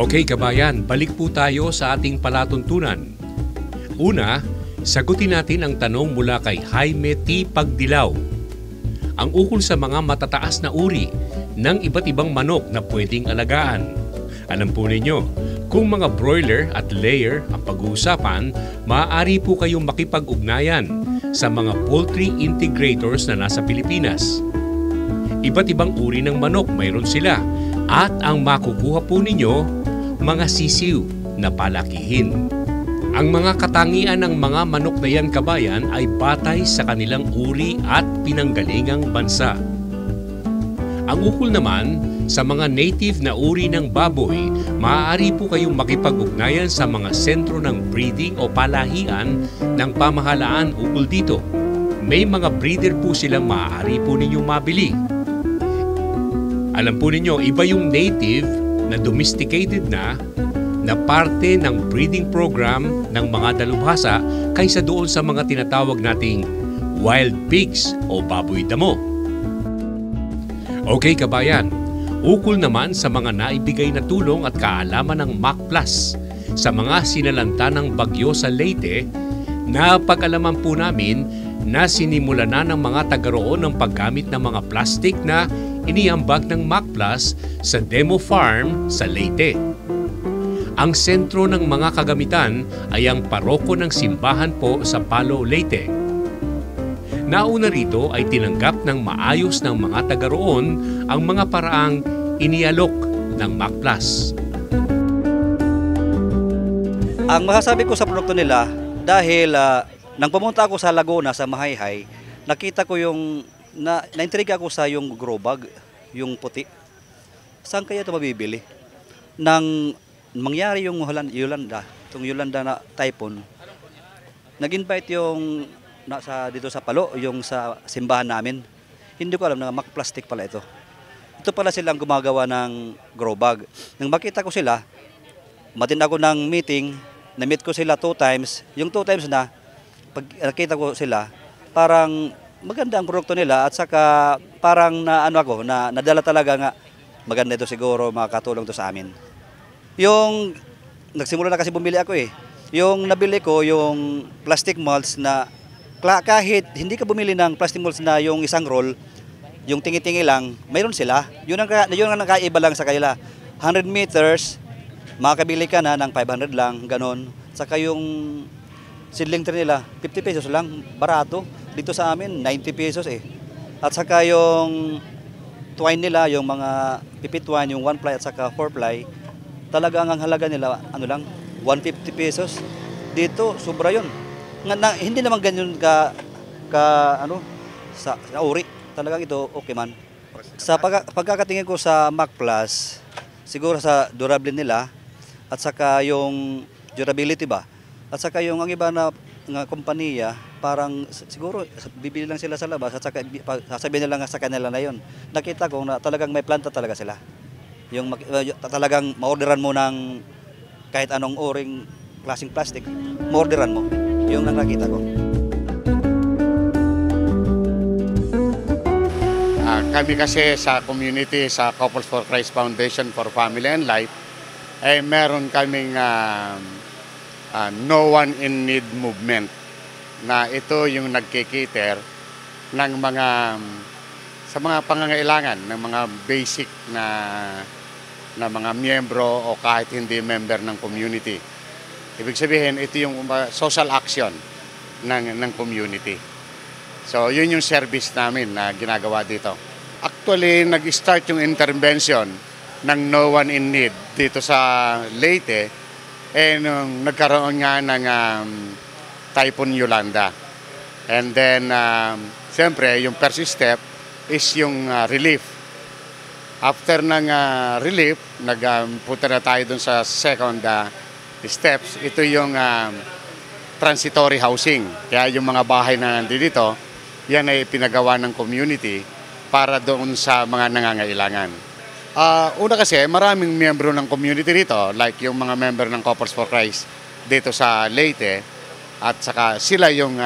Okay kabayan, balik po tayo sa ating palatuntunan. Una, sagutin natin ang tanong mula kay Jaime T. Pagdilaw. Ang ukol sa mga matataas na uri ng iba't ibang manok na pwedeng alagaan. Alam po ninyo, kung mga broiler at layer ang pag-uusapan, maaari po kayong makipag-ugnayan sa mga poultry integrators na nasa Pilipinas. Iba't ibang uri ng manok mayroon sila at ang makukuha po ninyo, mga sisiw na palakihin. Ang mga katangian ng mga manok na yan kabayan ay batay sa kanilang uri at pinanggalingang bansa. Ang ukol naman sa mga native na uri ng baboy, maaari po kayong makipag-ugnayan sa mga sentro ng breeding o palahian ng pamahalaan ukol dito. May mga breeder po silang maaari po ninyong mabili. Alam po ninyo, iba yung native na domesticated na parte ng breeding program ng mga dalubhasa kaysa doon sa mga tinatawag nating wild pigs o baboy damo. Okay kabayan, ukol naman sa mga naibigay na tulong at kaalaman ng MACPLUS sa mga sinalanta ng bagyo sa Leyte, napag-alaman po namin na sinimula na ng mga taga-roon ng paggamit ng mga plastic na iniambag ng MACPLUS sa demo farm sa Leyte. Ang sentro ng mga kagamitan ay ang paroko ng simbahan po sa Palo, Leyte. Nauna rito ay tinanggap ng maayos ng mga taga-roon ang mga paraang inialok ng MACPLUS. Ang masasabi ko sa produkto nila, dahil nang pumunta ako sa Laguna, sa Mahayhay, nakita ko yung, naintriga ako sa yung grow bag, yung puti. Saan kaya ito mabibili? Nang mangyari yung Yolanda, itong Yolanda na typhoon, nag-invite yung dito sa Palo, yung sa simbahan namin. Hindi ko alam na MACPLUS pala ito. Ito pala silang gumagawa ng grow bag. Nang makita ko sila, matin ako ng meeting, na-meet ko sila 2 times. Yung 2 times na, pag nakita ko sila, parang maganda ang produkto nila at saka parang nadala talaga nga maganda ito siguro, makakatulong to sa amin. Yung nagsimula na kasi bumili ako yung nabili ko yung plastic molds na kahit hindi ka bumili ng plastic molds na yung isang roll, yung tingi-tingi lang, mayroon sila. Yun ang nakaiba lang sa kanila. 100 meters, makakabili ka na ng 500 lang, ganon. Saka yung seedling tray nila, 50 pesos lang, barato. Dito sa amin, 90 pesos At saka yung twine nila, yung mga pipit twine, yung 1 ply at saka 4 ply, talagang ang halaga nila, 150 pesos. Dito, sobra yun. Hindi naman ganyan sa uri. Talagang ito, okay man. Sa pagkakatingin ko sa MACPLUS, siguro sa durability nila, at saka yung durability ba, at saka yung ang iba na kompanya, parang siguro bibili lang sila sa labas at saka sasabihin nila sa kanila na yun. Nakita ko na talagang may planta talaga sila. Yung talagang ma-orderan mo ng kahit anong uring klaseng plastic, ma-orderan mo. Yung nakita ko. Kami kasi sa community, sa Couples for Christ Foundation for Family and Life, ay meron kaming No One in Need movement na ito yung nagkikater ng sa mga pangangailangan ng mga basic na mga miyembro o kahit hindi member ng community. Ibig sabihin, ito yung social action ng community. So, yun yung service namin na ginagawa dito. Actually, nag-start yung intervention ng No One in Need dito sa Leyte nung nagkaroon nga ng Typhoon Yolanda. And then, siyempre, yung first step is yung relief. After ng relief, nagpunta na tayo dun sa second steps. Ito yung transitory housing. Kaya yung mga bahay na nandito, yan ay pinagawa ng community para doon sa mga nangangailangan. Una kasi, maraming miyembro ng community dito, like yung mga member ng Couples for Christ dito sa Leyte, at saka sila yung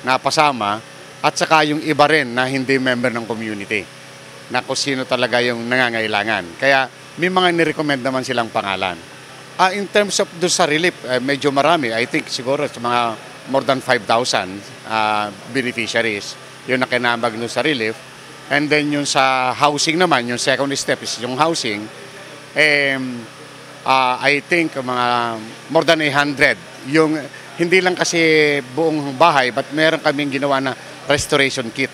napasama, at saka yung iba rin na hindi member ng community, na kung sino talaga yung nangangailangan. Kaya may mga nirecommend naman silang pangalan. In terms of do sa relief, medyo marami. I think siguro sa mga more than 5,000 beneficiaries yung nakinabag no sa relief. And then yung sa housing naman, yung second step is yung housing. I think mga more than 100. Yung hindi lang kasi buong bahay, but meron kaming ginawa na restoration kit.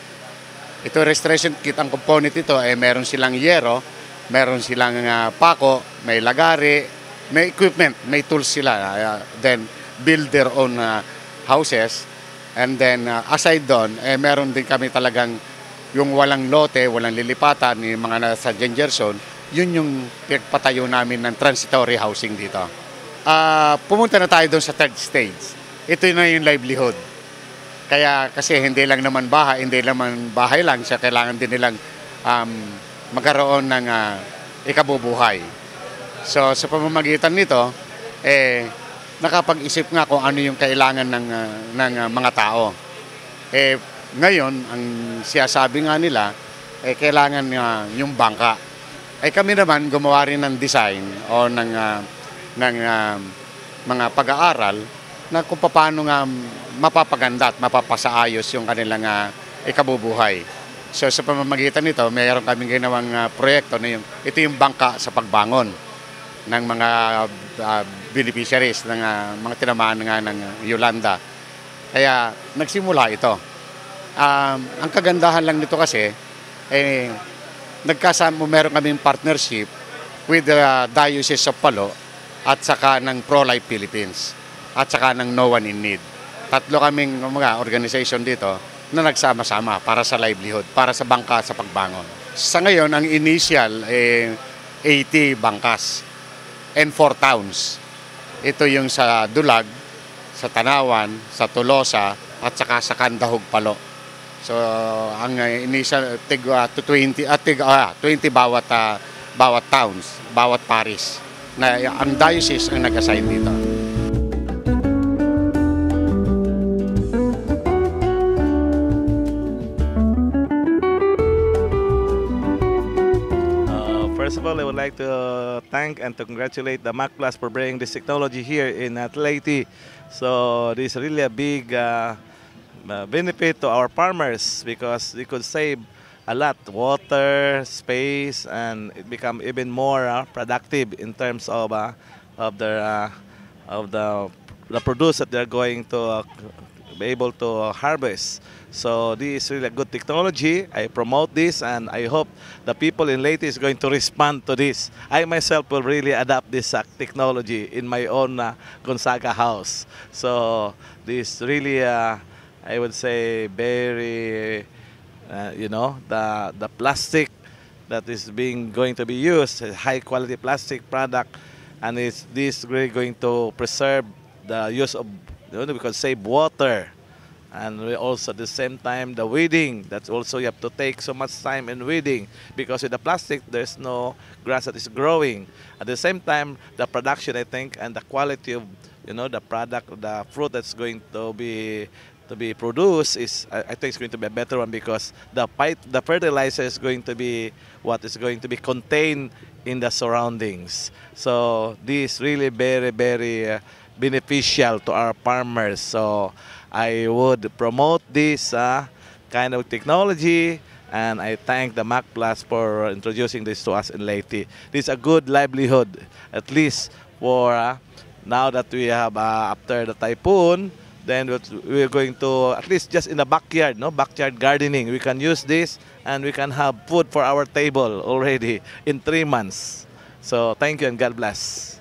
Ito restoration kit, ang component ito ay meron silang yero, meron silang pako, may lagari, may equipment, may tools sila. Then build their own houses. And then aside doon, meron din kami talagang yung walang lote, walang lilipatan, yung mga nasa danger zone, yun yung pagpatayo namin ng transitory housing dito. Pumunta na tayo doon sa third stage. Ito na yung livelihood. Kaya kasi hindi lang naman bahay lang, siya kailangan din nilang magkaroon ng ikabubuhay. So sa pamamagitan nito, nakapag-isip nga kung ano yung kailangan ng mga tao. Ngayon, ang siyasabi nga nila, kailangan yung bangka. Kami naman gumawa rin ng design o ng mga pag-aaral na kung paano nga mapapaganda at mapapasaayos yung kanilang ikabubuhay. So sa pamamagitan nito, mayroon kaming ginawang proyekto na ito yung bangka sa pagbangon ng mga beneficiaries ng mga tinamaan nga ng Yolanda. Kaya nagsimula ito. Ang kagandahan lang nito kasi, meron kaming partnership with the Diocese of Palo at saka ng Pro-Life Philippines at saka ng No One in Need. Tatlo kaming mga organization dito na nagsama-sama para sa livelihood, para sa bangka sa pagbangon. Sa ngayon, ang initial 80 bangkas and 4 towns. Ito yung sa Dulag, sa Tanawan, sa Tolosa, at saka sa Candahog, Palo. So, ang initial 20 bawat towns, bawat parish na ang diocese ang nag-assign dito. First of all, I would like to thank and to congratulate the MacPlus for bringing this technology here in Leyte. So this is really a big benefit to our farmers because they could save a lot water, space, and it become even more productive in terms of the produce that they're going to be able to harvest. So this is really a good technology. I promote this and I hope the people in Leyte is going to respond to this. I myself will really adapt this technology in my own Gonzaga house. So this really, I would say, very, the plastic that is going to be used, high quality plastic product, and this really going to preserve the use of, we could save water. And we also at the same time the weeding, that's also you have to take so much time in weeding because with the plastic there's no grass that is growing. At the same time the production, I think, and the quality of the product, the fruit that's going to be produced is, I think, it's going to be a better one because the fertilizer is going to be what is going to be contained in the surroundings. So this really very, very beneficial to our farmers. So I would promote this kind of technology, and I thank the MacPlus for introducing this to us in Leyte. This is a good livelihood, at least for now that we have after the typhoon. Then we're going to, at least just in the backyard, backyard gardening, we can use this and we can have food for our table already in 3 months. So thank you and God bless.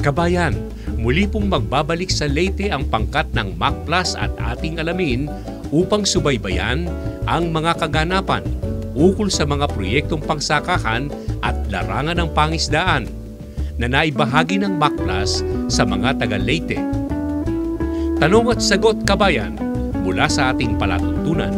Kabayan, muli pong magbabalik sa Leyte ang pangkat ng MacPlus at ating alamin upang subaybayan ang mga kaganapan ukol sa mga proyektong pangsakahan at larangan ng pangisdaan na naibahagi ng MacPlus sa mga taga Leyte. Tanong at sagot, kabayan, mula sa ating palatuntunan.